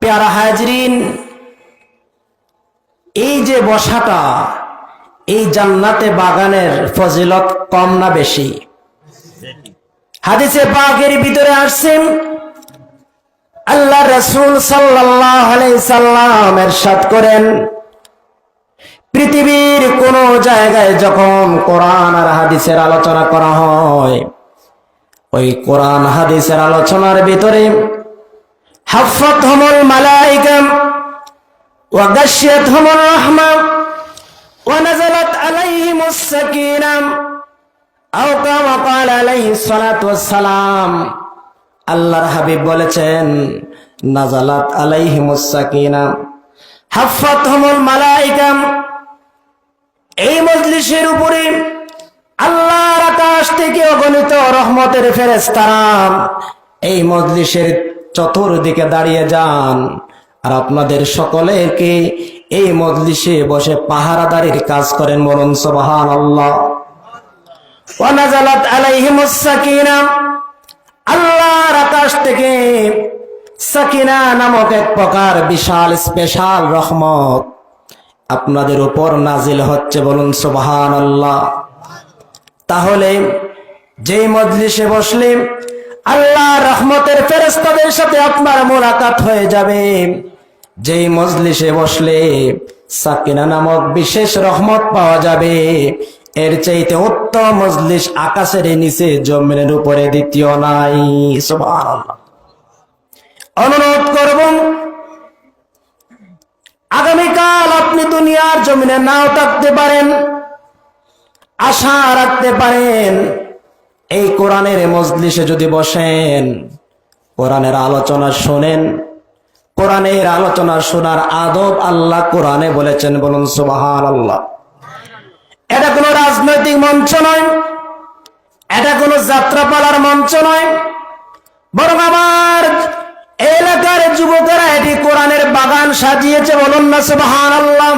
প্যারা হাজরিন, এই যে বসাটা, এই জান্নাতে বাগানের ফজিলত কম না বেশি? হাদিসে পাকের ভিতরে আসছেন আল্লাহ রাসূল সাল্লাল্লাহু আলাইহি সাল্লাম ইরশাদ করেন, পৃথিবীর কোন জায়গায় যখন কোরআন আর হাদিসের আলোচনা করা হয়, ওই কোরআন হাদিসের আলোচনার ভিতরে হাফাতহুমুল মালায়েকা ওয়া গাশিয়াতহুমুর রাহমা ওয়া নাযালাত আলাইহিমুস সাকিনাহ আও কামা ক্বালা আলাইহিস সালাতু ওয়াস সালাম। আল্লাহর হাবিব বলেছেন, নাযালাত আলাইহিমুস সাকিনাহ হাফাতহুমুল মালায়েকা, এই মজলিসের উপরে আল্লাহর আকাশ থেকে অগণিত রহমতের ফেরেশতারা এই মজলিসের চতুর্দিকে দাঁড়িয়ে যান, আর আপনাদের সকলেকে এই মজলিসে বসে পাহারাদারির কাজ করেন। বলুন সুবহানাল্লাহ। ওয়া নাযালাত আলাইহিমুস সাকিনাহ, আল্লাহর আকাশ থেকে সাকিনা নামক এক প্রকার বিশাল স্পেশাল রহমত আপনাদের উপর নাজিল হচ্ছে। বলুন সুবহানাল্লাহ। তাহলে যেই মজলিসে বসলে আল্লাহর রহমতের ফেরেশতাদের সাথে আপনার মোলাকাত হয়ে যাবে, যেই মজলিসে বসলে সাকিনা নামক বিশেষ রহমত পাওয়া যাবে, এর চাইতে উত্তম মজলিস আকাশের নিচে জমিনের উপরে দ্বিতীয় নাই। সুবহানাল্লাহ। অনুরোধ করব, আগামীকাল আপনি দুনিয়ার জমিনে নাও থাকতে পারেন, আশা রাখতে পারেন এই কোরআনের মজলিসে যদি বসেন, কোরআনের আলোচনা শোনেন, কোরআনের আলোচনা শোনার আদব আল্লাহ কোরআনে বলেছেন। বলুন সুবহানাল্লাহ। এটা কোনো রাজনৈতিক মঞ্চ নয়, এটা কোনো যাত্রাপালার মঞ্চ নয়, বরং আমার এলাকার যুবকেরা এটি কোরআনের বাগান সাজিয়েছে। বলুন না সুবহানাল্লাহ।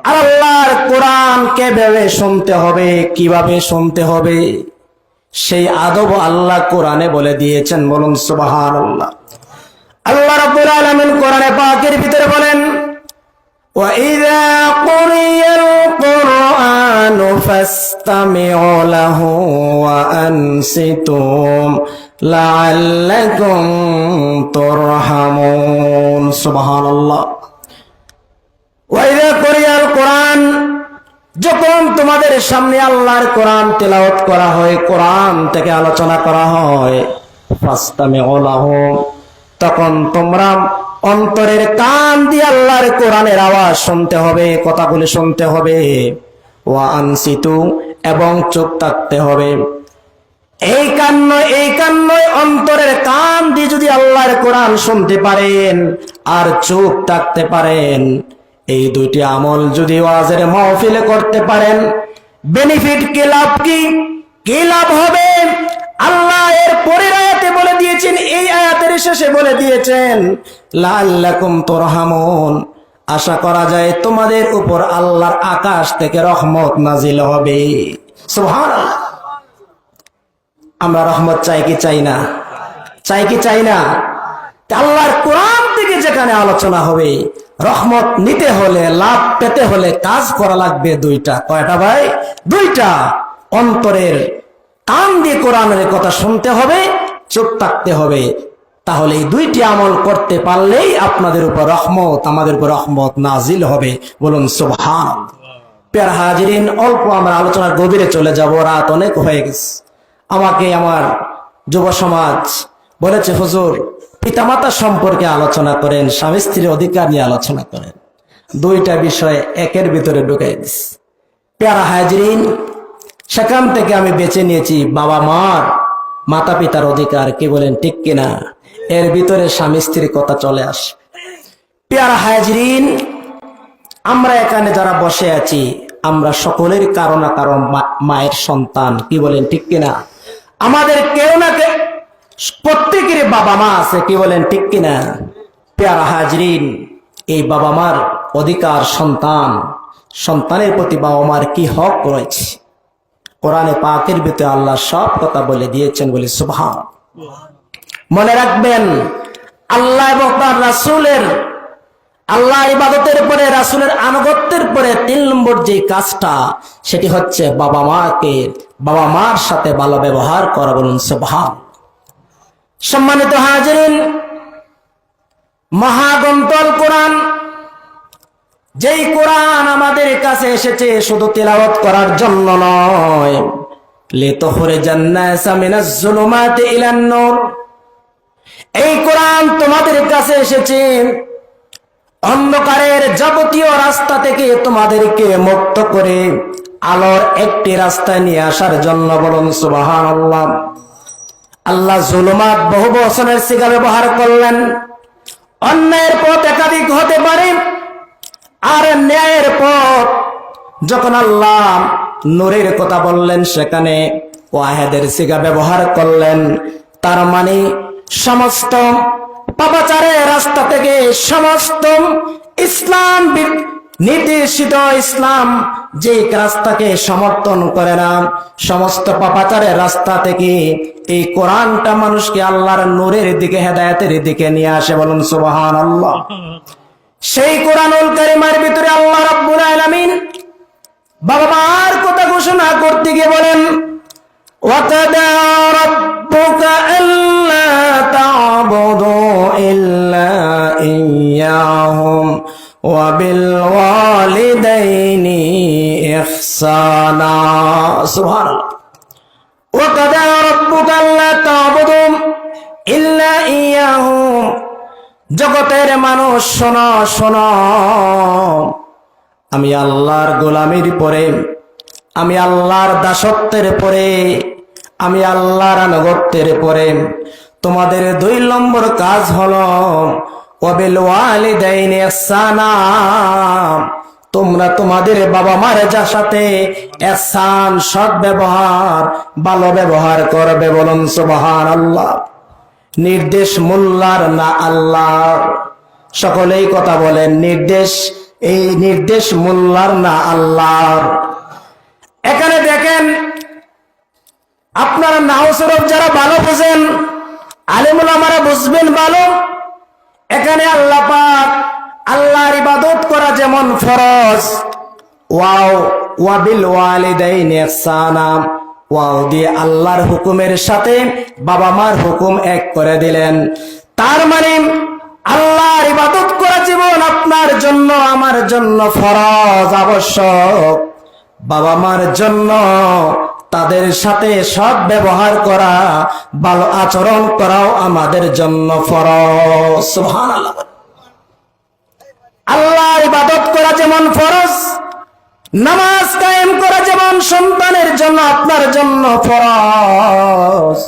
আর আল্লাহর কোরআনকে ভেবে শুনতে হবে, কিভাবে শুনতে হবে সেই আদব আল্লাহ কোরআনে বলে দিয়েছেন। বলুন সুবহানাল্লাহ। আল্লাহ রাব্বুল আলামিন কোরআনে পাকের ভিতরে বলেন, ওয়া ইযা কুরিয়াল কুরআনু ফাসতামিউ লাহু ওয়া আনসিতু লাআল্লাকুম তুরহামুন। সুবহানাল্লাহ। ওয়া ইযা কুরিয়াল কুরআন, যখন তোমাদের সামনে আল্লাহর কোরআন তেলাওয়াত করা হয়, কোরআন থেকে আলোচনা করা হয়, ফাসতামিউ লাহু, তখন তোমরা অন্তরের কান দিয়ে আল্লাহর কোরআনের আওয়াজ শুনতে হবে, কথাগুলি শুনতে হবে। ওয়া আনসিতু, এবং চুপ থাকতে হবে। এই কান নয়, অন্তরের কান দিয়ে যদি আল্লাহর কোরআন শুনতে পারেন আর চুপ থাকতে পারেন, এই দুইটি আমল যদি ওয়াজের মাহফিলে করতে পারেন, বেনিফিট কি, লাভ কি লাভ হবে? আল্লাহ এর পরের আয়াতে বলে দিয়েছেন, এই আয়াতের শেষে বলে দিয়েছেন, লাআল্লাকুম তুরহামুন, আশা করা যায় তোমাদের উপর আল্লাহর আকাশ থেকে রহমত নাজিল হবে। সুবহানাল্লাহ। আমরা রহমত চাই কি চাই না? চাই কি চাই না? আল্লাহর কোরআন থেকে যেখানে আলোচনা হবে, রহমত নিতে হলে, লাভ পেতে হলে কাজ করা লাগবে দুইটা। কয়টা ভাই? দুইটা। অন্তরের কান দিয়ে কোরআনের কথা শুনতে হবে, চুপ থাকতে হবে। তাহলে এই দুইটি আমল করতে পারলেই আপনাদের উপর রহমত, আমাদের উপর রহমত নাজিল হবে। বলুন সুবহানাল্লাহ। প্রিয় হাজিরিন, অল্প আমরা আলোচনার গভীরে চলে যাব, রাত অনেক হয়ে গেছে। আমাকে আমার যুব সমাজ বলেছে, হুজুর পিতামাতা সম্পর্কে আলোচনা করেন, স্বামী স্ত্রীর অধিকার নিয়ে আলোচনা করেন। দুইটা বিষয় একের ভিতরে ঢুকাই দিস। প্রিয় হাজিরিন, সেখান থেকে আমি বেছে নিয়েছি বাবা মার, মাতা পিতার অধিকার। কি বলেন, ঠিক কিনা? এর ভিতরে স্বামী স্ত্রীর কথা চলে আসে। প্রিয় হাজিরিন, আমরা এখানে যারা বসে আছি, আমরা সকলের কারো না কারো মায়ের সন্তান। কি বলেন, ঠিক কিনা? আমাদের কেউ না কেউ, প্রত্যেকের বাবা মা আছে। কি বলেন, ঠিক কিনা? প্রিয় হাজিরিন, এই বাবা মার অধিকার, সন্তানের প্রতি বাবা মার কি হক রয়েছে, কোরআনে পাকের ভিতরে আল্লাহ সব কথা বলে দিয়েছেন। বলে সুবহানাল্লাহ। মনে রাখবেন, আল্লাহ এবং তার আমার রাসূলের আল্লাহ ইবাদতের পরে রাসূলের আনুগত্যের পরে 3 নম্বর যে কাজটা সেটি হচ্ছে বাবা মার সাথে ভালো ব্যবহার করা। বলুন সুবহান। সম্মানিত হাজিরিন, মহাগ্রন্থ কোরআন, যেই কোরআন আমাদের কাছে এসেছে শুধু তেলাওয়াত করার জন্য নয়, লিতুখরিজান নাসা মিনাজ যুলুমাতি ইলান নূর। এই কোরআন তোমাদের কাছে এসেছে অন্ধকারের যাবতীয় রাস্তা থেকে তোমাদেরকে মুক্ত করে আলোর একটি রাস্তায় নিয়ে আসার জন্য। বলুন সুবহানাল্লাহ। আল্লাহ যুলুমাত বহু বচনের সিগা ব্যবহার করলেন। অন্যায়ের পথ একাধিক হতে পারে, আর ন্যায়ের পথ যখন আল্লাহ নূরের কথা বললেন সেখানে ওয়াহেদের সিগা ব্যবহার করলেন। তার মানে সমস্ত পাপাচারের রাস্তা থেকে, সমস্ত ইসলাম নির্দেশিত ইসলাম যে রাস্তাকে সমর্থন করে না, সমস্ত পাপাচারের রাস্তা থেকে এই কোরআনটা মানুষকে আল্লাহর নূরের দিকে, হেদায়েতের দিকে নিয়ে আসে। বলুন সুবহানাল্লাহ। সেই কোরআনুল কারীমের ভিতরে আল্লাহ রাব্বুল আলামিন বাবা মার কথা ঘোষণা করতে গিয়ে বলেন, ওয়াকাদা রাব্বুকা আল্লা তা'বুদু ইল্লা ইয়্যাহুম ওয়া বিল ওয়ালিদাইনি ইহসানা। সুবহানাল্লাহ। ওয়াকাদা রাব্বুকা আল্লা তা'বুদু ইল্লা ইয়্যাহুম। জগতের মানুষ শোনো শোনো, আমি আল্লাহর গোলামির পরে, আমি আল্লাহর দাসত্বের পরে, আমি আল্লাহর আনুগত্যের পরে তোমাদের 2 নম্বর কাজ হলো ওয়াবিল ওয়ালিদাইনি ইহসানা। তোমরা তোমাদের বাবা মার সাথে ইহসান, সৎ ব্যবহার, ভালো ব্যবহার করবে। বলুন সুবহানাল্লাহ। নির্দেশ মোল্লার না আল্লাহর? সকলেই কথা বলেন, এই নির্দেশ মোল্লার না আল্লাহর? এখানে দেখেন, আপনারা নাও সরফ যারা ভালো বোঝেন, আলেম ওলামারা বুঝবেন ভালো। এখানে আল্লাহ পাক আল্লাহর ইবাদত করা যেমন ফরজ, ওয়া বিল ওয়ালিদাইনি ইহসানা, ওয়াও দিয়ে আল্লাহর হুকুমের সাথে বাবা মার হুকুম এক করে দিলেন। তার মানে আল্লাহর ইবাদত করা জীবন আপনার জন্য, আমার জন্য ফরজ, আবশ্যক। বাবা মার জন্য তাদের সাথে সৎ ব্যবহার করা, ভালো আচরণ করাও আমাদের জন্য ফরজ। সুবহানাল্লাহ। আল্লাহর ইবাদত করা যেমন ফরজ, নামাজ কায়েম করা যেমন সন্তানের জন্য, আপনার জন্য ফরজ,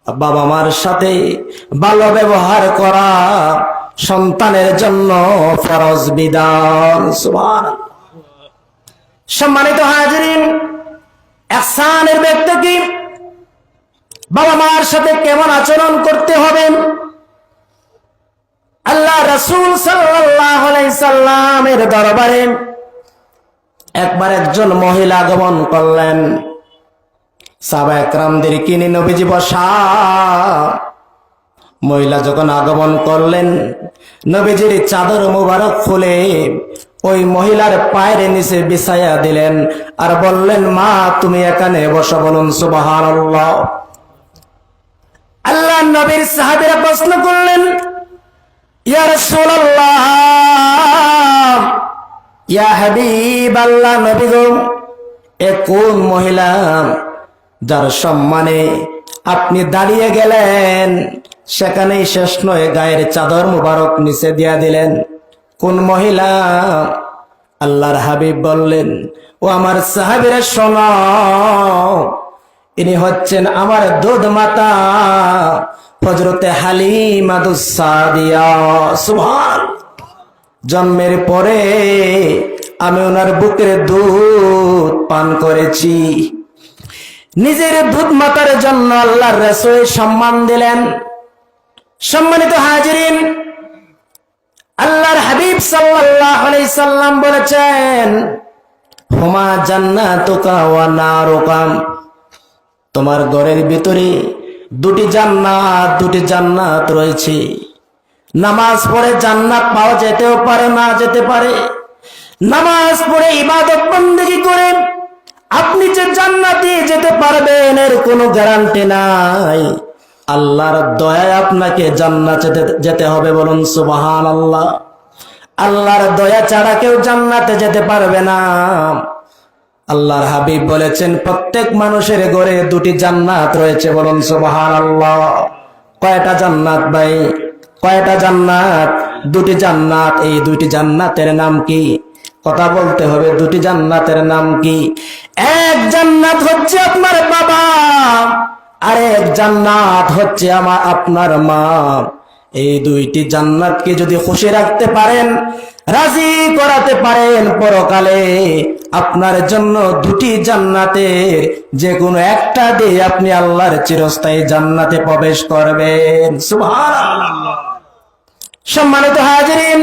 বাবা মার সাথে ভালো ব্যবহার করা সন্তানের জন্য ফরজ বিধান। সুবহানাল্লাহ। সম্মানিত হাজিরিন, ইহসানের ব্যক্তি কি? বাবা মার সাথে কেমন আচরণ করতে হবে? আল্লাহ রাসূল সাল্লাল্লাহু আলাইহি সাল্লামের দরবারে একবার একজন মহিলা আগমন করলেন। সাহাবায়ে কেরামদের কিনে নবীজি বসা। মহিলা যখন আগমন করলেন, নবীজির চাদর মুবারক খুলে ওই মহিলার পায়ের নিচে বিছায়া দিলেন আর বললেন, মা তুমি এখানে বসো। বলুন সুবহানাল্লাহ। আল্লাহ নবীর সাহাবীরা প্রশ্ন করলেন, ইয়া রাসূলুল্লাহ, ইয়া হাবিবাল্লাহ, নবী গো, এ কোন মহিলা যার সম্মানে আপনি দাঁড়িয়ে গেলেন? সেখানেই শেষ নয়, গায়ের চাদর মুবারক নিচে দিয়া দিলেন। কোন মহিলা? আল্লাহর হাবিব বললেন, ও আমার সাহাবীরা শোনো, ইনি হচ্ছেন আমার দুধ মাতা হযরতে হালিমাতুস সাদিয়া। সুবহান। জন্মের পরে আমি ওনার বুকের দুধ পান করেছি। নিজের দুধ মাতার জন্য আল্লাহর রাসূল সম্মান দিলেন। সম্মানিত হাজিরিন, আল্লাহর হাবিব সাল্লাল্লাহু আলাইহি সাল্লাম বলেছেন, হুমা জান্নাতুকা ওয়া নারুকা, তোমার ঘরের ভিতরে দুটি জান্নাত রয়েছে। নামাজ পড়ে জান্নাত পাওয়া যেতেও পারে, না যেতে পারে। নামাজ পড়ে ইবাদত বন্দেগী করে আপনি যে জান্নাতে যেতে পারবেন এর কোনো গ্যারান্টি নাই। আল্লাহর দয়ায় আপনাকে জান্নাতে যেতে হবে, বলুন সুবহানাল্লাহ। আল্লাহর দয়া ছাড়া কেউ জান্নাতে যেতে পারবে না। আল্লাহর হাবিব বলেছেন প্রত্যেক মানুষের ঘরে দুটি জান্নাত রয়েছে, বলুন সুবহানাল্লাহ। কয়টা জান্নাত ভাই? কয়টা জান্নাত? দুটি জান্নাত। এই দুটি জান্নাতের নাম কি? কথা বলতে হবে, দুটি জান্নাতের নাম কি? এক জান্নাত হচ্ছে আপনার বাবা, আর এক জান্নাত হচ্ছে আপনার মা। এই দুইটি জান্নাতকে যদি খুশি রাখতে পারেন, রাজি করাতে পারেন, পরকালে আপনার জন্য দুটি জান্নাতের যে কোনো একটা দিয়ে আপনি আল্লাহর চিরস্থায়ী জান্নাতে প্রবেশ করবেন। সুবহানাল্লাহ। সম্মানিত হাজিরিন,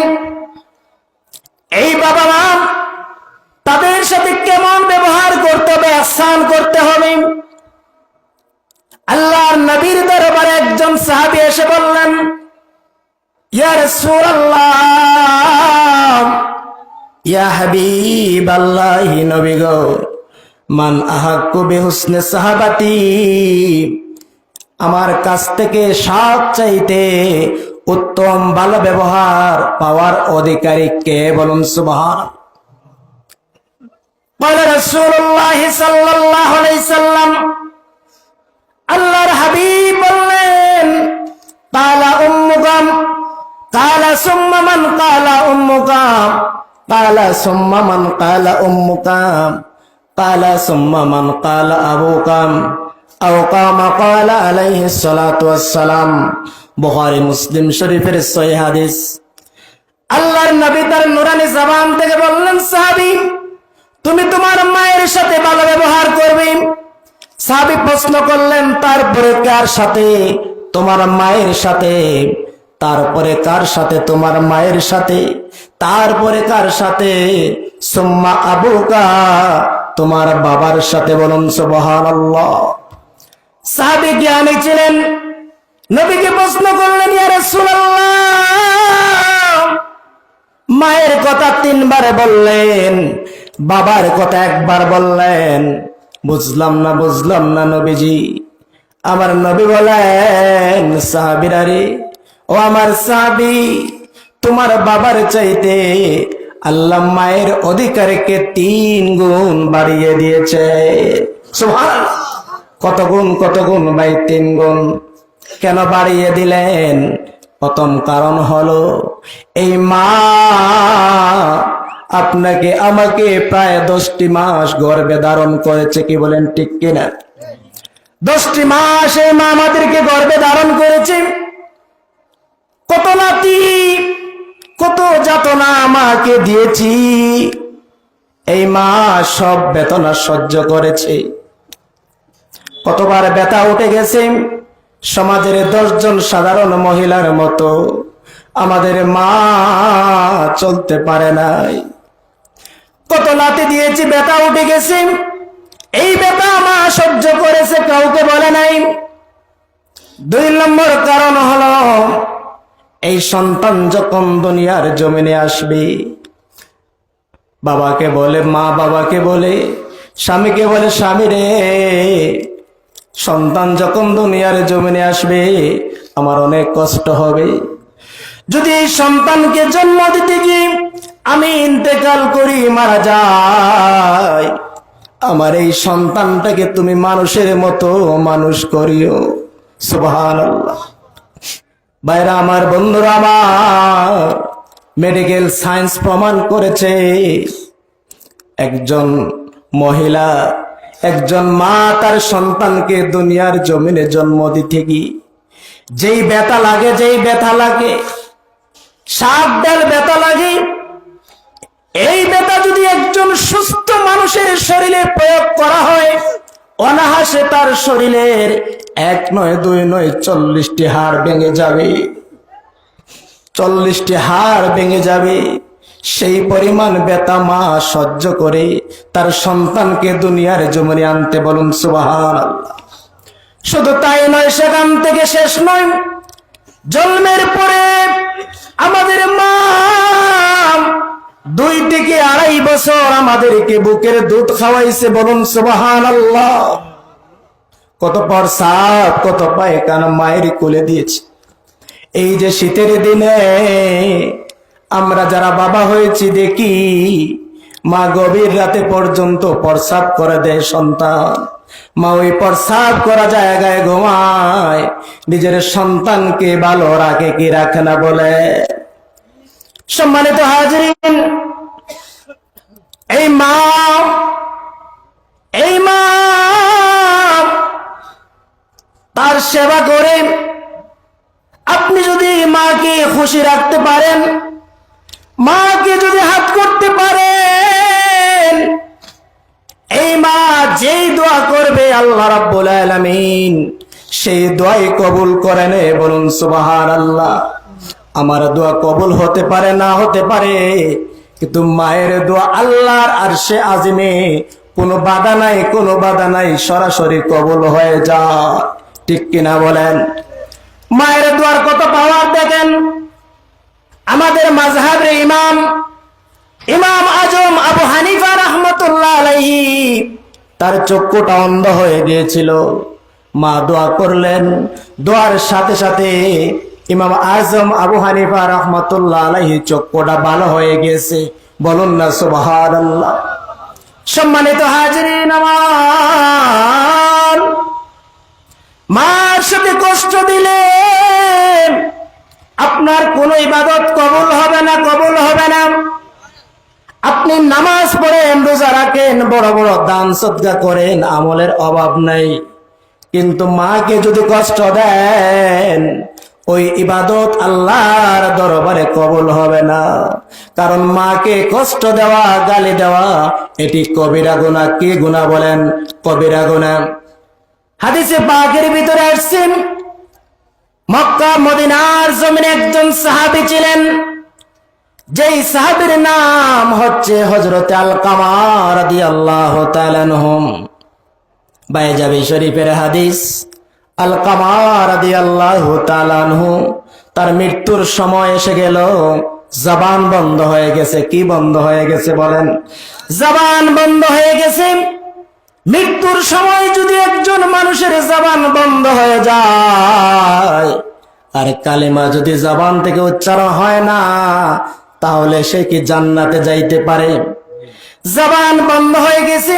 এই বাবা মা তাদের সাথে কেমন ব্যবহার করতে হবে, আহসান করতে হবে। আল্লাহর নবীর দরবারে একজন সাহাবী এসে বললেন, ইয়া রাসূলুল্লাহ, ইয়া হাবিবাল্লাহ, নবী গো, মান আহাক্কু বিহুসনি সাহাবাতি, আমার কাছ থেকে সবচাইতে উত্তম ভালো ব্যবহার পাওয়ার অধিকারী কে? বলুন সুবহানাল্লাহ। قال رسول الله صلى الله عليه وسلم, আল্লাহর হাবিব বললেন, কালা উম্মুকাম, কালা সুম্মা মান, কালা উম্মুকাম, কালা সুম্মা মান, কালা উম্মুকাম, কালা সুম্মা মান, কালা আবুকাম, আও কামা কালা আলাইহিস সালাতু ওয়াস সালাম। বুখারী মুসলিম শরীফের সহিহ হাদিস। আল্লাহর নবী তার নূরানী জবান থেকে বললেন, সাহাবী, তুমি তোমার মায়ের সাথে ভালো ব্যবহার করবে। সাহাবী প্রশ্ন করলেন, তারপরে কার সাথে? তোমার মায়ের সাথে। তারপরে কার সাথে? তোমার মায়ের সাথে। তারপরে কার সাথে? সুম্মা আবুকা, তোমার বাবার সাথে। বলুন সুবহানাল্লাহ। সাহাবী জ্ঞানী ছিলেন, নবীকে প্রশ্ন করলেন, ইয়া রাসূলুল্লাহ, মায়ের কথা তিনবার বললেন, বাবার কথা একবার বললেন, বুঝলাম না নবীজি। আমার নবী বলেন, সাহাবীরা রে, ও আমার সাহাবী, তোমার বাবার চাইতে আল্লাহ মায়ের অধিকারকে 3 গুণ বাড়িয়ে দিয়েছে। সুবহানাল্লাহ। কত গুণ? কত গুণ ভাই? 3 গুণ। কেন বাড়িয়ে দিলেন? প্রথম কারণ হলো, এই মা আপনাকে আমাকে প্রায় 10টি মাস গর্ভে ধারণ করেছে। কি বলেন, ঠিক কিনা? 10টি মাস এই মা আমাদেরকে গর্ভে ধারণ করেছে। কত নাতি, কত যাতনা আমাকে দিয়েছি, এই মা সব বেদনা সহ্য করেছে। কতবার ব্যথা উঠে গেছে। সমাজের 10 জন সাধারণ মহিলার মতো আমাদের মা চলতে পারে নাই। কত লাথি দিয়েছি, ব্যথা উঠে গেছে, এই ব্যথা মা সহ্য করেছে, কাউকে বলে নাই। 2 নম্বর কারণ হলো, এই সন্তান যখন দুনিয়ার জমিনে আসবে, বাবাকে বলে মা, বাবাকে বলে স্বামীকে বলে স্বামী রে, সন্তান যখন দুনিয়ার জমিনে আসবে আমার অনেক কষ্ট হবে। যদি এই সন্তানকে জন্ম দিতে গিয়ে আমি ইন্তেকাল করি, মারা যাই, আমার এই সন্তানটাকে তুমি মানুষের মতো মানুষ করিও। সুবহানাল্লাহ। ভাইরা আমার, বন্ধুরা আমার, মেডিকেল সায়েন্স প্রমাণ করেছে একজন মহিলা, একজন মা তার সন্তানকে দুনিয়ার জমিনে জন্ম দিতে গিয়ে যেই ব্যথা লাগে, যেই ব্যথা লাগে, 7 ডাল ব্যথা লাগে, এই ব্যথা যদি একজন সুস্থ মানুষের শরীরে প্রয়োগ করা হয়, অনায়াসে তার শরীরের 1 নয় 2 নয় 40টি হাড় ভেঙে যাবে। 40টি হাড় ভেঙে যাবে। সেই পরিমাণ ব্যথা মা সহ্য করে তার সন্তানকে দুনিয়ার জমিনে আনতে। বলুন সুবহানাল্লাহ। শুধু তাই নয়, সেখান থেকে শেষ নয়, জন্মের পরে আমাদের মা 2 থেকে 2.5 বছর আমাদেরকে বুকের দুধ খাওয়াইছে। বলুন সুবহানাল্লাহ। কত প্রস্রাব, কত পায়খানা মায়ের কোলে দিয়েছে। এই যে শীতের দিনে আমরা যারা বাবা হয়েছি দেখি মা গভীর রাতে পর্যন্ত প্রস্রাব করে দেয় সন্তান। মা ওই প্রস্রাব করা জায়গায় ঘুমায়। নিজের সন্তানকে ভালো রাখে কি রাখে না বলে? সম্মানিত হাজিরিন, এই মা তার সেবা করে আপনি যদি মাকে খুশি রাখতে পারেন, মাকে যদি হাত করতে পারেন, এই মা যেই দোয়া করবে আল্লাহ রাব্বুল আলামিন সেই দোয়াই কবুল করে নেয়। বলুন সুবহানাল্লাহ। আমার দোয়া কবুল হতে পারে, না হতে পারে, কিন্তু মায়ের দোয়া আল্লাহর আরশে আজিমে কোনো বাধা নাই, কোনো বাধা নাই, সরাসরি কবুল হয়ে যায়। ঠিক কিনা বলেন? মায়ের দোয়ার কত পাওয়ার দেখেন। আমাদের মাযহাবের ইমাম আজম আবু হানিফা রাহমাতুল্লাহ আলাইহি, তার চক্ষুটা অন্ধ হয়ে গিয়েছিল। মা দোয়া করলেন, দোয়ার সাথে সাথে ইমাম আজম আবু হানিফা রাহমাতুল্লাহ আলাইহি চক্ষুটা ভালো হয়ে গেছে। বলুন না সুবহানাল্লাহ। সম্মানিত হাজিরিন, আমার মার সাথে কষ্ট দিলে আপনার কোন ইবাদত কবুল হবে না, কবুল হবে না। আপনি নামাজ পড়েন, রোজা রাখেন, বড় বড় দান সদকা করেন, আমলের অভাব নাই, কিন্তু মাকে যদি কষ্ট দেন ওই ইবাদত আল্লাহর দরবারে কবুল হবে না। কারণ মাকে কষ্ট দেওয়া, গালি দেওয়া এটি কবিরা গুনাহ। কি গুনাহ বলেন? কবিরা গুনাহ। হাদিসে পাকের ভিতরে আসছেন, মক্কা মদিনার জমিনে একজন সাহাবী ছিলেন, যেই সাহাবীর নাম হচ্ছে হযরত আলকামা রাদিয়াল্লাহু তাআলা আনহু। বাইজাবি শরীফের হাদিস, আলকামা রাদিয়াল্লাহু তাআলা আনহু তার মৃত্যুর সময় এসে গেল, জবান বন্ধ হয়ে গেছে। কি বন্ধ হয়ে গেছে বলেন? জবান বন্ধ হয়ে গেছে। মৃত্যুর সময় যদি একজন মানুষের জবান বন্ধ হয়ে যায় আর কালিমা যদি জবান থেকে উচ্চারণ হয় না, তাহলে সে কি জান্নাতে যাইতে পারে? জবান বন্ধ হয়ে গেছে।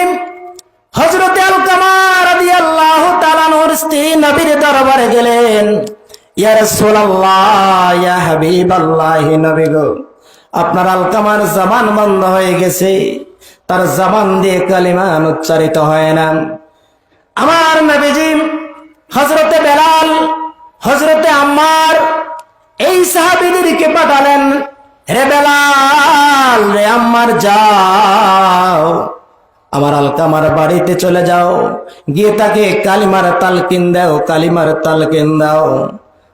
হযরত আলকামা রাদিয়াল্লাহু তাআলা নূর স্ত্রী নবীর দরবারে গেলেন। ইয়া রাসূলুল্লাহ, ইয়া হাবিবাল্লাহ, নবী গো, আপনার আলকামার জবান বন্ধ হয়ে গেছে, তার জবান দিয়ে কালিমা উচ্চারিত হয় না। আমার নবীজি হযরতে বেলাল, হযরতে আম্মার এই সাহাবীদেরকে পাঠালেন, হে বেলাল, রে আম্মার, যাও আমার আলকামার বাড়িতে চলে যাও, গিয়ে তাকে কালিমার তালকিন দাও, কালিমার তালকিন দাও।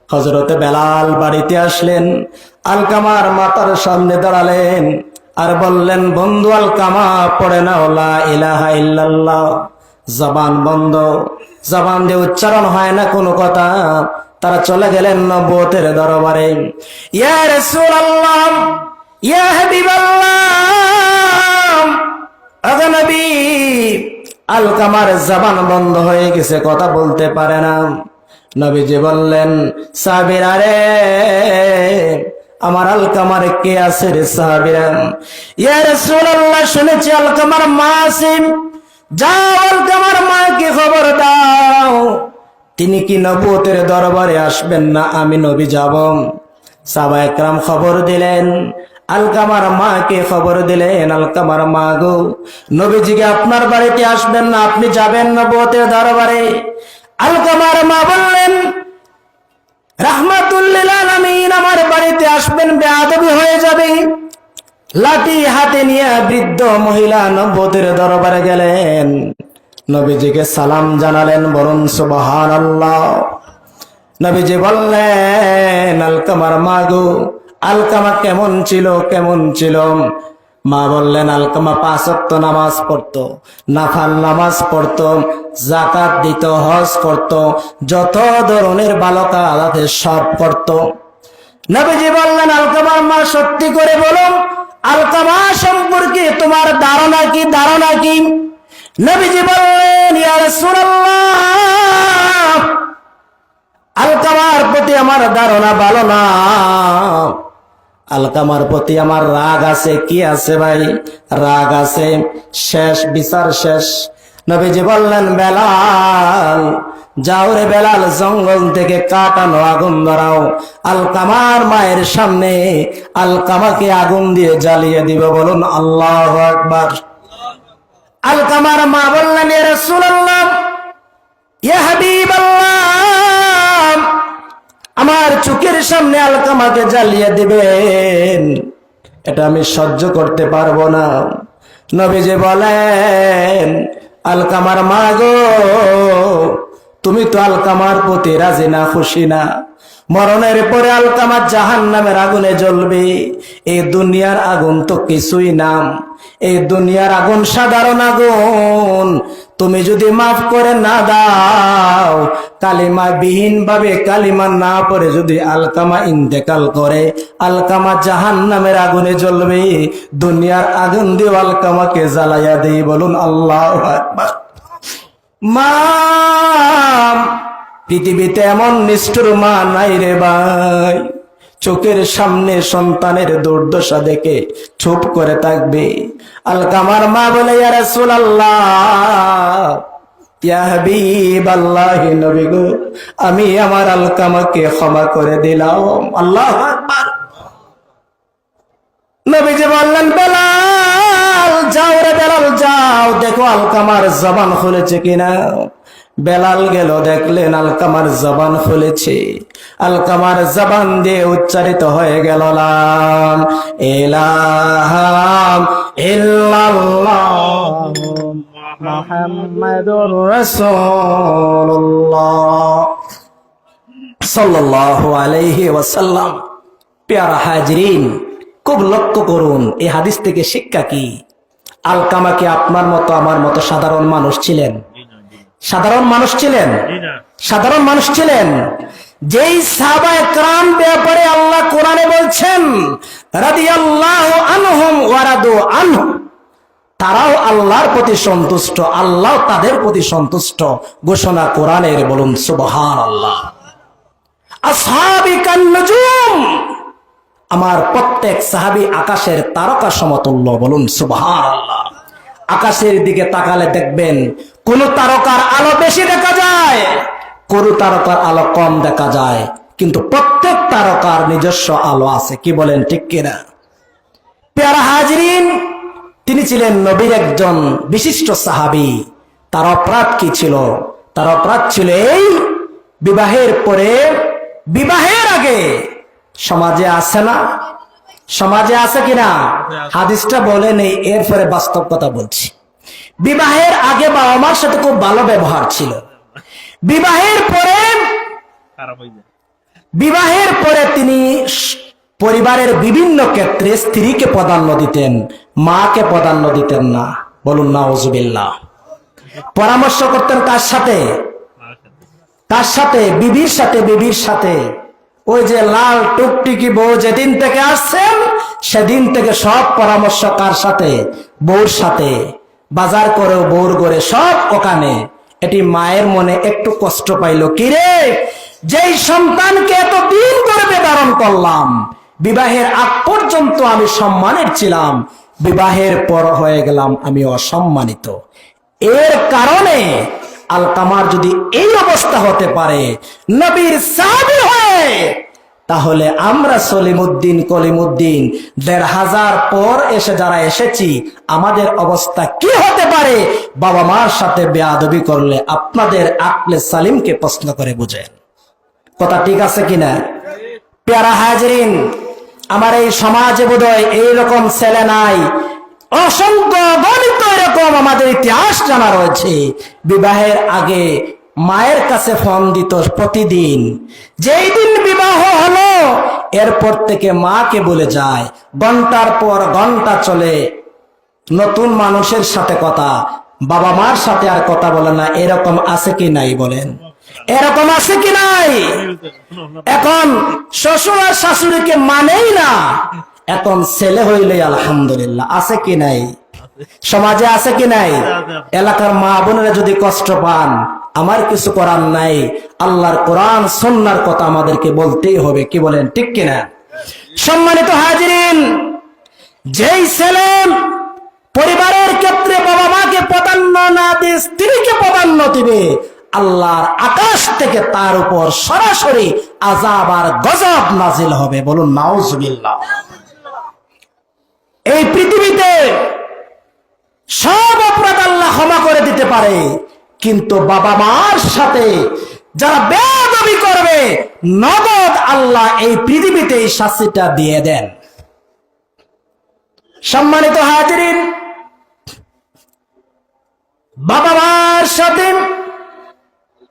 হযরতে বেলাল বাড়িতে আসলেন, আলকামার মাতার সামনে দাঁড়ালেন আর বললেন, বন্ধু আলকামা, পড়ে নাও লা ইলাহা ইল্লাল্লাহ। জবান বন্ধ, জবান দিয়ে উচ্চারণ হয় না কোনো কথা। তারা চলে গেলেন নবুয়তের দরবারে। ইয়া রাসূলুল্লাহ, ইয়া হাবিবাল্লাহ, ওগো নবী, আলকামার জবান বন্ধ হয়ে গেছে, কথা বলতে পারে না। নবীজি বললেন, সাহাবীরা রে, আমার আলকামার কে আছে রে সাহাবীরা? ইয়া রাসূলুল্লাহ, শুনেছি আলকামার মা আছে, যাও আলকামার মাকে খবর দাও, তিনি কি নবুয়তের দরবারে আসবেন না, আমি নবী যাব। সাহাবায়ে কেরাম খবর দিলেন, আলকামার মাকে খবর দিলেন, আলকামার মা গো, নবীজিকে আপনার বাড়িতে আসবেন না, আপনি যাবেন নবুয়তের দরবারে। আলকামার মা বললেন, রাহমাতুল লিল আলামিন আমার বাড়িতে আসবেন, বেয়াদবি হয়ে যাবে। লাঠি হাতে নিয়ে বৃদ্ধ মহিলা নবুয়তের দরবারে গেলেন, নবীজিকে সালাম জানালেন। বলুন সুবহানাল্লাহ। নবীজি বললেন, আলকামার মা গো, আলকামা কেমন ছিল, কেমন ছিল? মা বললেন আলকামা 5 ওয়াক্ত নামাজ পড়তো, নাফাল নামাজ পড়তো, যাকাত দিত, হজ করতো, যত ধরনের ভালো কাজ আছে সব করতো। নবীজি বললেন আলকামার মা সত্যি করে বলো, আলকামা সম্পর্কে তোমার ধারণা কি? নবীজি বললেন ইয়া রাসূলুল্লাহ, আলকামার প্রতি আমার ধারণা ভালো না, আলকামার প্রতি আমার রাগ আছে। কি আছে ভাই? রাগ আছে। শেষ, বিচার শেষ। নবীজি বললেন বেলাল, যাও রে বেলাল, জঙ্গল থেকে কাটানো আগুন ধরাও, আলকামার মায়ের সামনে আলকামাকে আগুন দিয়ে জ্বালিয়ে দিব। বলুন আল্লাহু আকবার। আলকামার মা বললেন ইয়া রাসূলুল্লাহ, ইয়া হাবিবাল্লাহ, আমার চোখের সামনে আলকামাকে জ্বালিয়ে দিবেন, এটা আমি সহ্য করতে পারবো না। নবীজি বলেন আলকামার মা গো, তুমি তো আলকামার প্রতি রাজি না, খুশি না। মরণের পরে আলকামা জাহান্নামের আগুনে জ্বলবে। এই দুনিয়ার আগুন তো কিছুই না, এই দুনিয়ার আগুন সাধারণ আগুন। তুমি যদি মাফ করে না দাও, কালিমা বিহীন ভাবে, কালিমা না পড়ে যদি আলকামা ইন্তেকাল করে, আলকামা জাহান্নামের আগুনে জ্বলবে। দুনিয়ার আগুন দিয়ে আলকামাকে জ্বালাইয়া দেই। বলুন আল্লাহু আকবার। মা, পৃথিবীতে এমন নিষ্ঠুর মা নাই রে ভাই, চোখের সামনে সন্তানের দুর্দশা দেখে চুপ করে থাকবে। আলকামার মা বলে ইয়া রাসূলুল্লাহ, ইয়া হাবিবাল্লাহ, নবী গো, আমি আমার আলকামাকে ক্ষমা করে দিলাম। আল্লাহু আকবার। নবীজি বললেন বেলাল, যাও রে বেলাল, যাও, দেখো আলকামার জবান খুলেছে কিনা। বেলাল গেল, দেখলেন আলকামার জবান খুলেছে। আলকামার জবান দিয়ে উচ্চারিত হয়ে গেল লা ইলাহা ইল্লাল্লাহ মুহাম্মাদুর রাসূলুল্লাহ সাল্লাল্লাহু আলাইহি ওয়াসাল্লাম। প্যারা হাজরিন, খুব লক্ষ্য করুন এই হাদিস থেকে শিক্ষা কি। আলকামা কি আপনার মতো আমার মতো সাধারণ মানুষ ছিলেন? সাধারণ মানুষ ছিলেন? সাধারণ মানুষ ছিলেন। যেই সাহাবায়ে কেরাম ব্যাপারে আল্লাহ কোরআনে বলছেন রাদিয়াল্লাহু আনহুম ওয়া রাদু আনহু, তারাও আল্লাহর প্রতি সন্তুষ্ট, আল্লাহ তাদের প্রতি সন্তুষ্ট, ঘোষণা কোরআনের। বলুন সুবহানাল্লাহ। আসহাবি কান নুজুম, আমার প্রত্যেক সাহাবী আকাশের তারকা সমতুল্য। বলুন সুবহানাল্লাহ। আকাশের দিকে তাকালে দেখবেন কোন তারকার আলো বেশি দেখা যায়, কোন তারকার আলো কম দেখা যায়, কিন্তু প্রত্যেক তারকার নিজস্ব আলো আছে। কি বলেন, ঠিক কিনা? প্যারা হাজরিন, তিনি ছিলেন নবীর একজন বিশিষ্ট সাহাবী। তার অপরাধ কি ছিল? তার অপরাধ ছিল এই, বিবাহের পরে, বিবাহের আগে সমাজে আছে না, সমাজে আছে কিনা, হাদিসটা বলে নেই, এরপরে বাস্তব কথা বলছি। বিবাহের আগে বাবা মার সাথে খুব ভালো ব্যবহার ছিল। বিবাহের পরে তিনি পরিবারের বিভিন্ন ক্ষেত্রে স্ত্রীকে প্রাধান্য দিতেন, মাকে প্রাধান্য দিতেন না। বলুন নাউজুবিল্লাহ। পরামর্শ করতেন কার সাথে? কার সাথে? বিবির সাথে। বিবির সাথে ওই যে লাল টুকটিকি বউ যেদিন থেকে আসছেন সেদিন থেকে সব পরামর্শ কার সাথে? বউর সাথে। বাজার করেও বউর ঘরে, সব ওখানে। এটি মায়ের মনে একটু কষ্ট পাইল, কিরে, যেই সন্তানকে এতদিন ধরে ধারণ করলাম, বিবাহের আগ পর্যন্ত আমি সম্মানের ছিলাম, বিবাহের পর হয়ে গেলাম আমি অসম্মানিত। এর কারণে আলকামার যদি এই অবস্থা হতে পারে নবীর সাহাবী হয়ে, তাহলে আমরা সলিমুদ্দিন কলিমুদ্দিন ১৫০০ পর এসে যারা এসেছি, আমাদের অবস্থা কি হতে পারে? বাবা মার সাথে বেয়াদবি করলে আপনাদের আকলে সালিমকে প্রশ্ন করে বুঝেন। কথা ঠিক আছে কিনা? প্যারা হাজরিন, আমার এই সমাজে বোধহয় এইরকম ছেলে নাই, অসংখ্য গণিত এরকম আমাদের ইতিহাস জানা রয়েছে। বিবাহের আগে মায়ের কাছে ফোন দিত প্রতিদিন। যেই দিন বিবাহ হলো এরপর থেকে মাকে বলে যায়, ঘন্টার পর ঘন্টা চলে, নতুন মানুষের সাথে কথা, বাবা মার সাথে আর কথা বলে না। এরকম আছে কি নাই বলেন? এরকম আছে কি নাই? এখন শ্বশুর আর শাশুড়িকে মানেই না, এখন ছেলে হইলে আলহামদুলিল্লাহ। আছে কি নাই? সমাজে আছে কি নাই? এলাকার মা বোনেরা যদি কষ্ট পান, আমার কিছু করার নাই, আল্লাহর কোরআন সুন্নাহর কথা আমাদেরকে বলতেই হবে। কি বলেন, ঠিক কিনা? সম্মানিত হাজিরিন, যেই ছেলে পরিবারের ক্ষেত্রে বাবা মাকে প্রাধান্য না দিয়ে স্ত্রীকে প্রাধান্য দিবে, আল্লাহর আকাশ থেকে তার উপর সরাসরি আযাব আর গজব নাজিল হবে। বলুন নাউজুবিল্লাহ। এই পৃথিবীতে সব অপরাধ আল্লাহ ক্ষমা করে দিতে পারে, কিন্তু বাবা মার সাথে যারা বেয়াদবি করবে, নগদ আল্লাহ এই পৃথিবীতে এই শাস্তিটা দিয়ে দেন। সম্মানিত হাজিরিন, বাবা মার সাথে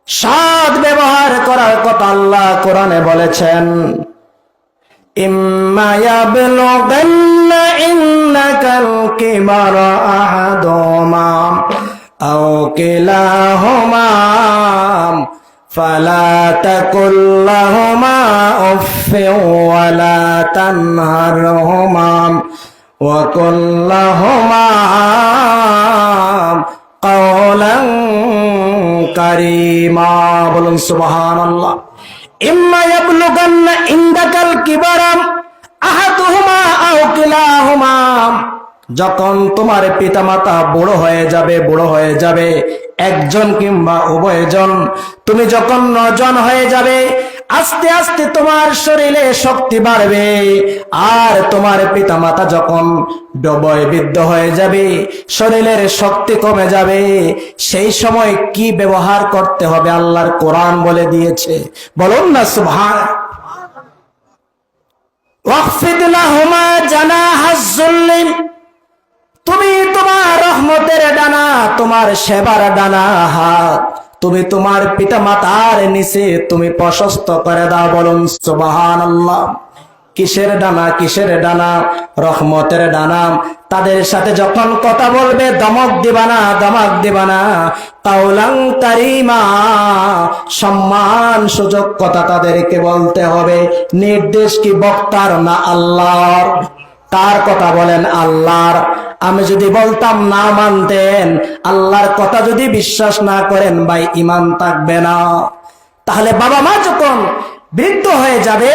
সৎ ব্যবহার করার কথা আল্লাহ কোরআনে বলেছেন। ইম্মা ইয়াবলুগান্না ইন্নাকাল কিবারা আহাদুহুমা আও কিলাহুমা ফালা তাকুল লাহুমা উফফিন ওয়ালা তানহারহুমা ওয়া কুল লাহুমা কাওলান কারীমা। বলুন সুবহানাল্লাহ। ইম্মা ইয়াবলুগান্না ইনদাকাল কিবারা আহাদুহুমা আও কিলাহুমা, যখন তোমার পিতামাতা বুড়ো হয়ে যাবে, একজন কিংবা উভয়জন, তুমি যখন নজন হয়ে যাবে, আস্তে আস্তে তোমার শরীরে শক্তি বাড়বে, আর তোমার পিতামাতা যখন বৃদ্ধ হয়ে যাবে, শরীরের শক্তি কমে যাবে, সেই সময় কি ব্যবহার করতে হবে আল্লাহর কোরআন বলে দিয়েছে। বলুন না সুবহান। ওয়াখফিদ লাহুমা জানাহাজ যুল্লি, তুমি তোমার রহমতের ডানা, তোমার সেবার ডানা হাত তুমি তোমার পিতা মাতার নিচে তুমি প্রশস্ত করে দাও। বলুন সুবহানাল্লাহ। কিসের ডানা? কিসের ডানা? রহমতের ডানা। তাদের সাথে যখন কথা বলবে দমক দিবা না, কাওলান কারীমা, সম্মান সুযোগ কথা তাদেরকে বলতে হবে। নির্দেশ কি বক্তার না আল্লাহর? কার কথা বলেন? আল্লাহর। আমি যদি বলতাম না মানতেন, আল্লাহর কথা যদি বিশ্বাস না করেন, ভাই ঈমান থাকবে না। তাহলে বাবা মা যখন বৃদ্ধ হয়ে যাবে,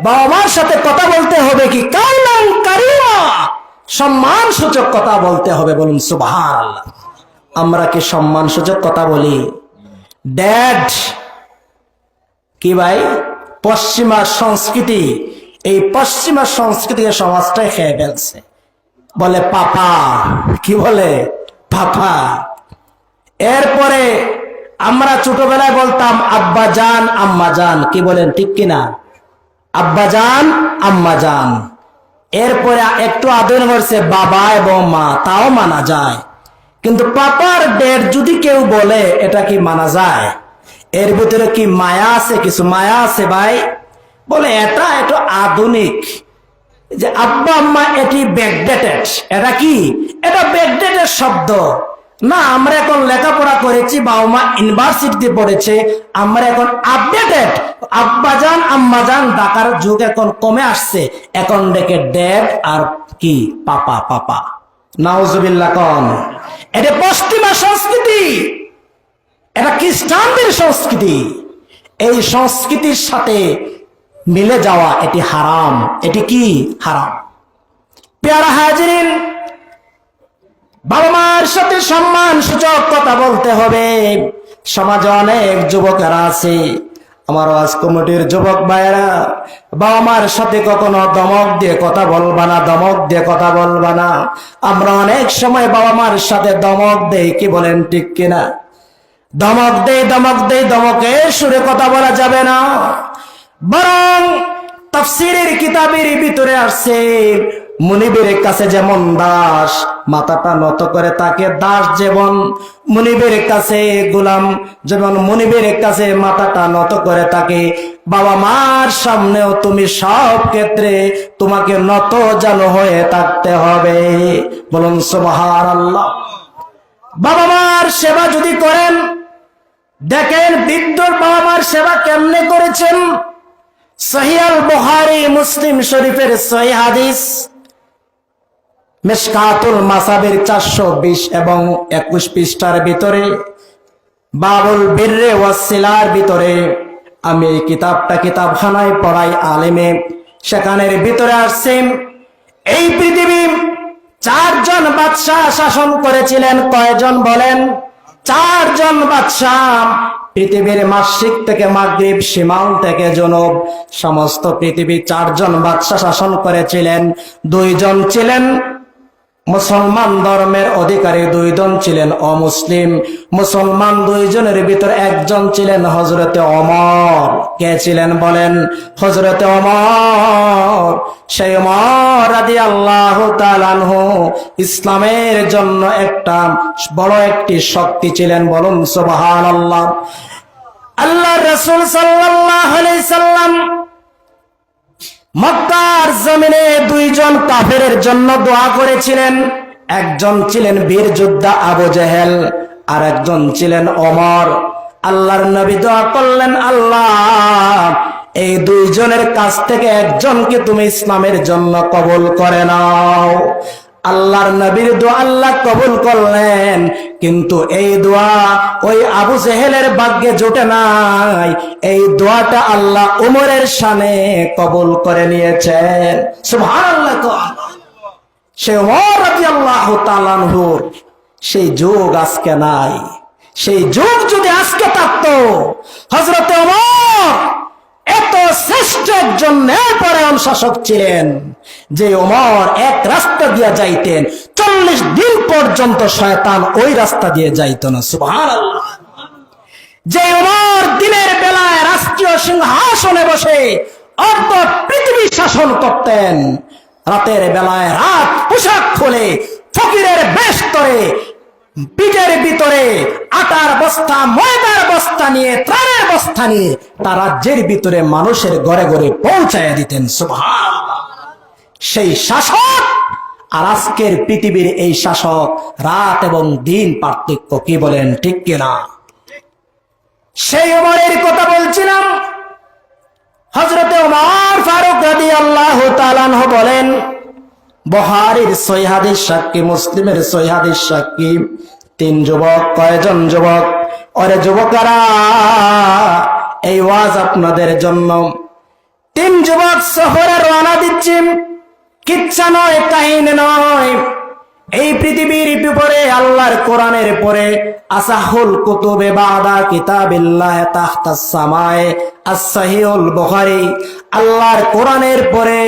বাবা মার সাথে কথা বলতে হবে কি? কাওলান কারীমা, সম্মান সূচক কথা বলতে হবে। বলুন সুবহানাল্লাহ। আমরা কি সম্মান সূচক কথা বলি? ড্যাড কি ভাই? পশ্চিমা সংস্কৃতি, এই পশ্চিমা সংস্কৃতিকে সমাজটাই খেয়ে ফেলছে। বলে পাপা, কি বলে? পাপা। এরপরে আমরা ছোটবেলায় বলতাম আব্বা জান আম্মা জান। কি বলেন, ঠিক কিনা? আব্বা জান আম্মা জান। এরপরে একটু আদর করছে বাবা এবং মা, তাও মানা যায়। কিন্তু পাপার ডেড যদি কেউ বলে, এটা কি মানা যায়? এর ভিতরে কি মায়া আছে? কিছু মায়া আছে ভাই? বলে এটা একটু আধুনিক, যে আব্বা আম্মা এটি ব্যাকডেটেড। এটা কি? এটা ব্যাকডেটেড শব্দ না। আমরা এখন লেখাপড়া করেছি, বাবা মা ইউনিভার্সিটিতে পড়েছে, আমরা এখন আপডেটেড। আব্বা জান আম্মা জান ডাকার যুগ এখন কমে আসছে, এখন ডেকে ড্যাড আর কি পাপা। পাপা নাউজুবিল্লাহ কোন। এটা পশ্চিমা সংস্কৃতি, এটা খ্রিস্টানদের সংস্কৃতি। এই সংস্কৃতির সাথে মিলে যাওয়া এটি হারাম। এটি কি? হারাম। প্যারা হাজিরিন, বাবা মার সাথে সম্মান সূচক কথা বলতে হবে। সমাজে অনেক যুবকেরা আছে, আমার ওয়াজ কমিটির যুবক ভাইয়েরা, বাবা মার সাথে কখনো দমক দিয়ে কথা বলবা না, দমক দিয়ে কথা বলবা না। আমরা অনেক সময় বাবা মার সাথে দমক দেই। কি বলেন, ঠিক কিনা? দমক দেই, দমকের সুরে কথা বলা যাবে না। বরং তাফসীরের কিতাবের ভিতরে আসছে, মুনিবের কাছে যেমন দাস, মাথাটা নত করে তাকে দাস যেমন, মুনিবের কাছে গোলাম যেমন মুনিবের কাছে মাথাটা নত করে তাকে, বাবা মার সামনেও তুমি সব ক্ষেত্রে তোমাকে নত যেন হয়ে থাকতে হবে। বলুন সুবহানাল্লাহ। বাবা মার সেবা যদি করেন, দেখেন বৃদ্ধর বাবা মার সেবা কেমনে করেছেন। সহিহ আল বুখারী মুসলিম শরীফের সহিহ হাদিস, মিশকাতুল মাসাবির 420 এবং 21 পৃষ্ঠার ভিতরে, বাবুল বিররে ওয়াসিলার ভিতরে, আমি এই কিতাবটা কিতাবখানায় পড়াই আলেমে, সেখানের ভিতরে আসছে এই পৃথিবী 4 জন বাদশাহ শাসন করেছিলেন। কয়জন বলেন? 4 জন বাদশাহ। পৃথিবীর মাশরিক থেকে মাগরিব, শিমাল থেকে জনব, সমস্ত পৃথিবী 4 জন বাদশাহ শাসন করেছিলেন। 2 জন ছিলেন মুসলমান ধর্মের অধিকারী, 2 জন ছিলেন অমুসলিম। মুসলমান 2 জনের ভিতর একজন ছিলেন হযরতে ওমর। কে ছিলেন বলেন? হযরতে ওমর। সেই ওমর রাদিয়াল্লাহু তাআলা আনহু ইসলামের জন্য একটা বড় একটি শক্তি ছিলেন। বলুন সুবহানাল্লাহ। আল্লাহর রাসূল সাল্লাল্লাহু আলাইহি সাল্লাম মক্কার জমিনে 2 জন কাফেরের জন্য দোয়া করেছিলেন। একজন ছিলেন বীর যোদ্ধা আবু জেহেল, আর একজন ছিলেন ওমর। আল্লাহর নবী দোয়া করলেন, আল্লাহ এই 2 জনের কাছ থেকে একজনকে তুমি ইসলামের জন্য কবুল করে নাও। আল্লাহর নবীর দোয়া আল্লাহ কবুল করলেন, কিন্তু এই দোয়া ওই আবু জেহেলের ভাগ্যে জোটে নাই। এই দোয়াটা আল্লাহ উমরের শানে কবুল করে নিয়েছেন। সুবহানাল্লাহ। সে ওমর রাদিয়াল্লাহু তাআলা আনহুর সেই যুগ আজকে নাই। সেই যুগ যদি আজকে থাকতো, হযরত ওমর এত শ্রেষ্ঠ একজন ন্যায়পরায়ণ শাসক ছিলেন যে ওমর এক রাস্তা দিয়ে যাইতেন, 40 দিন পর্যন্ত শয়তান ওই রাস্তা দিয়ে যাইত না। সুবহানাল্লাহ। যে ওমর দিনের বেলায় রাষ্ট্রীয় সিংহাসনে বসে অর্ধ পৃথিবী শাসন করতেন, রাতের বেলায় রাত পোশাক খুলে ফকিরের বেশ করে পিঠের ভিতরে আটার বস্তা, ময়দার বস্তা নিয়ে, ত্রাণের বস্তা নিয়ে তার রাজ্যের ভিতরে মানুষের ঘরে ঘরে পৌঁছায় দিতেন। সুবহানাল্লাহ। সেই শাসক আর আজকের পৃথিবীর এই শাসক, রাত এবং দিন পার্থক্য, কি বলেন ঠিক কিনা? সেই ওমরের কথা বলছিলাম। হযরতে ওমর ফারুক রাদিয়াল্লাহু তাআলা আনহু বলেন, বুখারীর সহিহ হাদিস সাক্ষী, মুসলিমের সহিহ হাদিস সাক্ষী, 3 যুবক। কয়জন যুবক? ওরে যুবকেরা, এই ওয়াজ আপনাদের জন্য। 3 যুবক সফরে রওনা দিচ্ছে। কিচ্ছা নয়, কাহিনী নয়। এই পৃথিবীর উপরে আল্লাহর কোরআনের পরে আসাহুল কুতুবে বাদা কিতাবিল্লাহ তাহতাস সামায়ে as-সহিহুল বুখারী। আল্লাহর কোরআনের পরে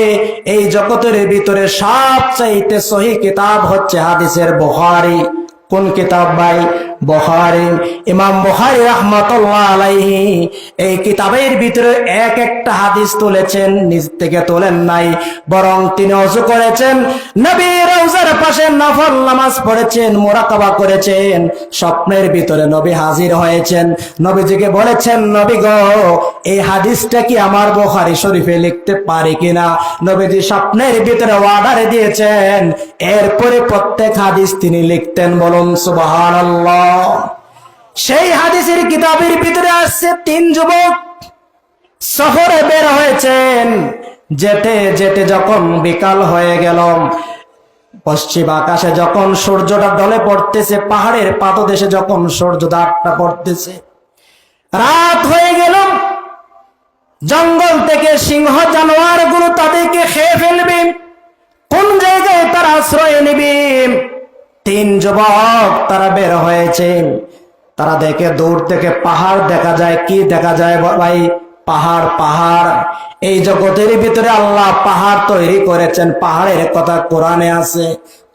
এই জগতের ভিতরে সবচাইতে সহিহ কিতাব হচ্ছে হাদিসের বুখারী। কোন কিতাব ভাই? বুখারী। ইমাম বুখারী রাহমাতুল্লাহ আলাইহি এই কিতাবের ভিতরে এক একটা হাদিস তুলেছেন, নিজ থেকে তোলেন নাই, বরং তিনি ওযু করেছেন, নবীর রওজার পাশে নফল নামাজ পড়েছেন, মুরাকাবা করেছেন, স্বপ্নের ভিতরে নবী হাজির হয়েছেন, নবীজিকে বলেছেন, নবী গো এই হাদিসটা কি আমার বুখারী শরীফে লিখতে পারি কিনা? নবীজি স্বপ্নের ভিতরে অর্ডার দিয়েছেন, এরপরে প্রত্যেক হাদিস তিনি লিখতেন। বলুন সুবহানাল্লাহ। সেই হাদিসের কিতাবের ভিতরে আসছে 3 যুবক সফরে বের হয়েছেন। যেতে যেতে যখন বিকাল হয়ে গেল, পশ্চিম আকাশে যখন সূর্যটা ঢলে পড়তেছে, পাহাড়ের পাদদেশে যখন সূর্যটা আটটা পড়তেছে, রাত হয়ে গেল। জঙ্গল থেকে সিংহ জানোয়ার গুলো তাদেরকে খেয়ে ফেলবে। কোন জায়গায় তারা আশ্রয় নেবে? 3 যুবক তারা বের হয়েছে। তারা দেখে দূর থেকে পাহাড় দেখা যায়। কি দেখা যায় ভাই? পাহাড়। পাহাড়। এই জগতের ভিতরে আল্লাহ পাহাড় তৈরি করেছেন। পাহাড়ের কথা কোরআনে আছে।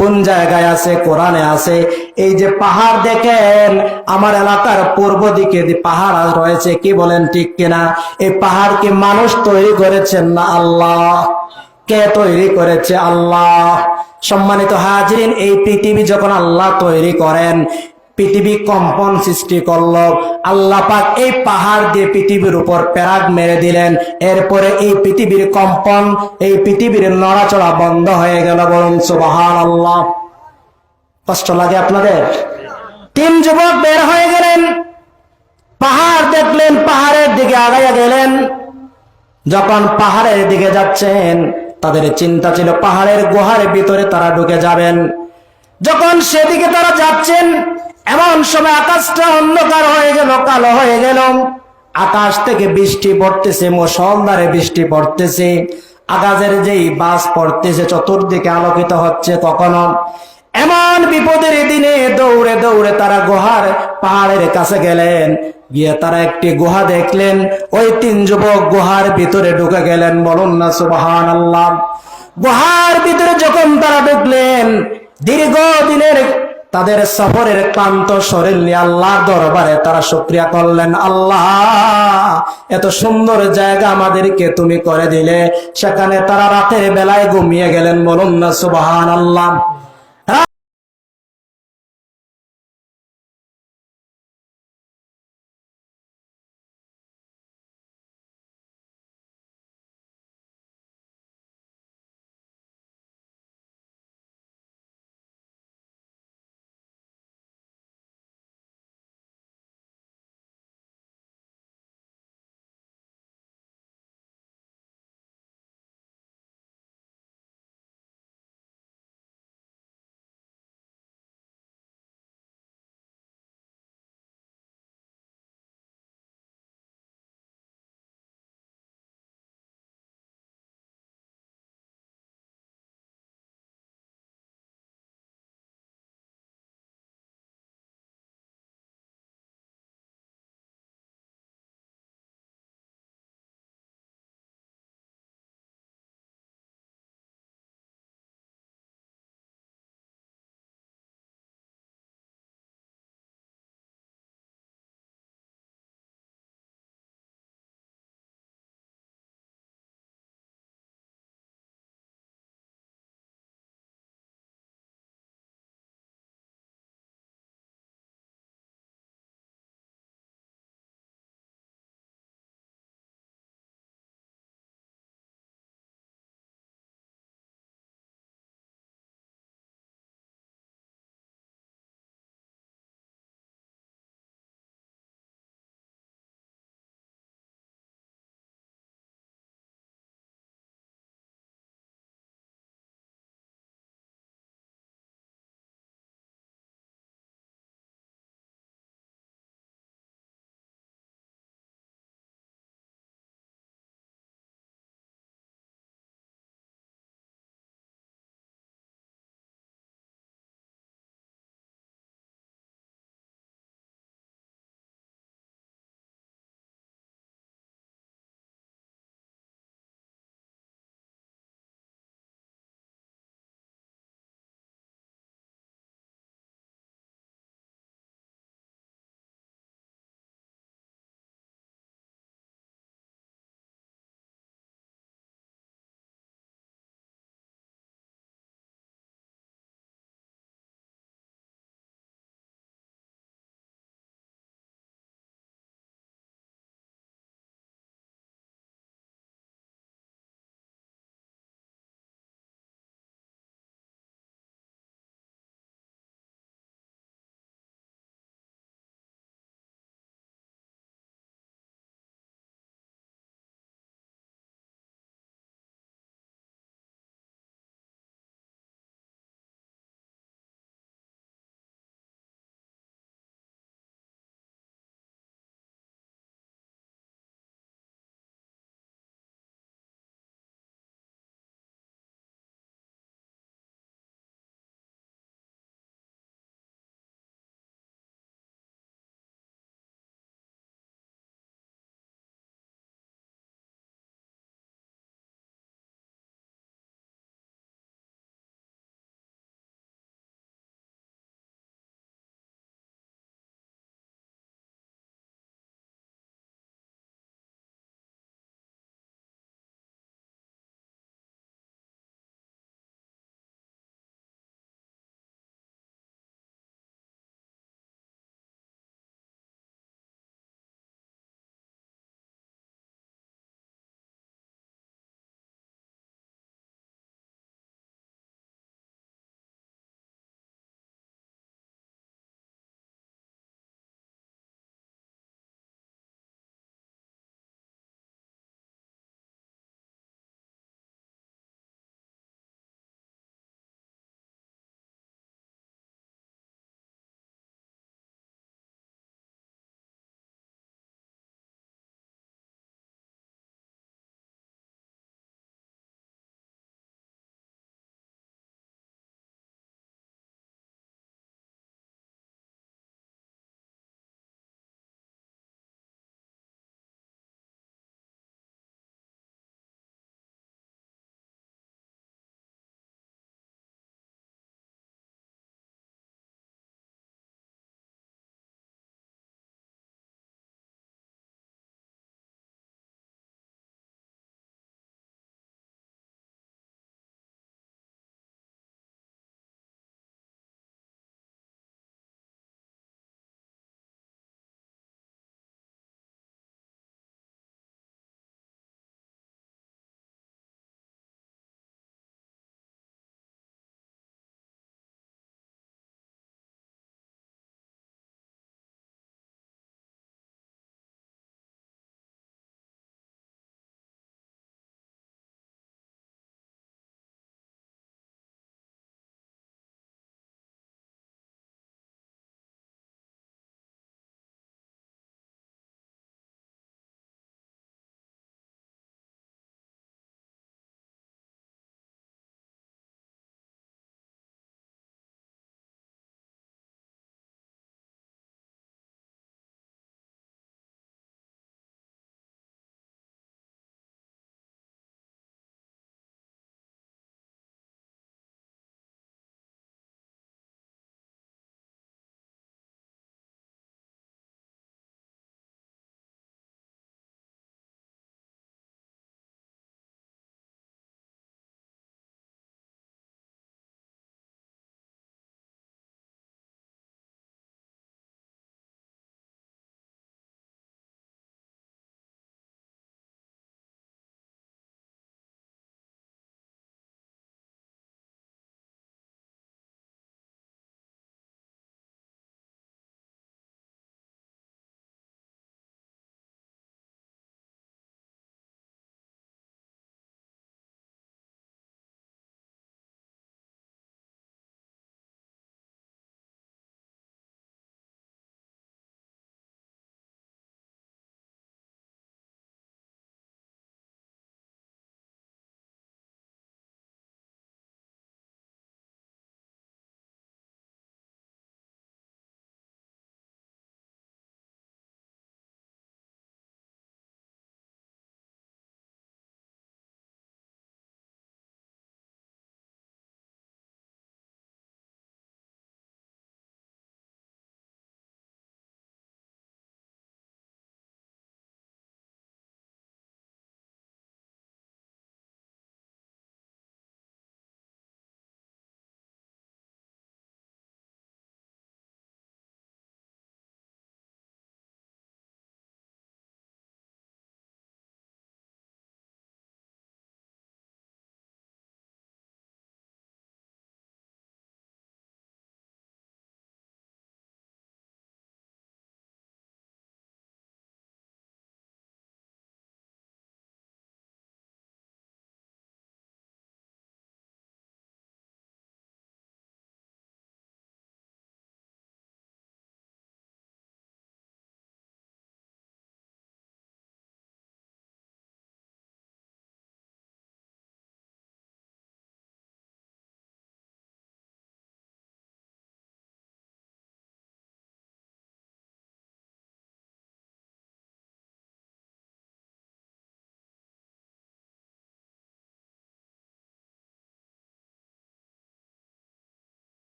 কোন জায়গায় আছে? কোরআনে আছে। এই যে পাহাড় দেখেন, আমার এলাকার পূর্ব দিকে পাহাড় রয়েছে, কি বলেন ঠিক কিনা? এই পাহাড় কি মানুষ তৈরি করেছেন না আল্লাহ? কে তৈরি করেছে? আল্লাহ। সম্মানিত হাজিরিন, এই পৃথিবী যখন আল্লাহ তৈরি করেন, পৃথিবী কম্পন সৃষ্টি করলো, আল্লাহ পাক এই পাহাড় দিয়ে পৃথিবীর উপর প্যারাগ মেরে দিলেন। এরপরে এই পৃথিবীর কম্পন, এই পৃথিবীর নড়াচড়া বন্ধ হয়ে গেল। বলুন সুবহানাল্লাহ। কষ্ট লাগে আপনাদের? 3 যুবক বের হয়ে গেলেন, পাহাড় দেখলেন, পাহাড়ের দিকে আগাইয়া গেলেন। যখন পাহাড়ের দিকে যাচ্ছেন, তাদের চিন্তা ছিল পাহাড়ের গুহার ভিতরে তারা ঢুকে যাবেন। যখন সেদিকে তারা যাচ্ছেন, এমন সময় আকাশটা অন্ধকার হয়ে গেল, কালো হয়ে গেল। আকাশ থেকে বৃষ্টি পড়তেছে, মুষলধারে বৃষ্টি পড়তেছে। আকাশের যেই বাস পড়তেছে, চতুর্দিকে আলোকিত হচ্ছে। কখনো এমন বিপদের দিনে দৌড়ে দৌড়ে তারা গুহার পাহাড়ের কাছে গেলেন। গিয়ে তারা একটি গুহা দেখলেন। ওই 3 যুবক গুহার ভিতরে ঢুকে গেলেন। বলুন না সুবহানাল্লাহ। গুহার ভিতরে যখন তারা ঢুকলেন, দীর্ঘদিনের তাদের সফরের ক্লান্ত শরীর নিয়ে আল্লাহর দরবারে তারা শুকরিয়া করলেন। আল্লাহ, এত সুন্দর জায়গা আমাদেরকে তুমি করে দিলে। সেখানে তারা রাতের বেলায় ঘুমিয়ে গেলেন। বলুন না সুবহানাল্লাহ।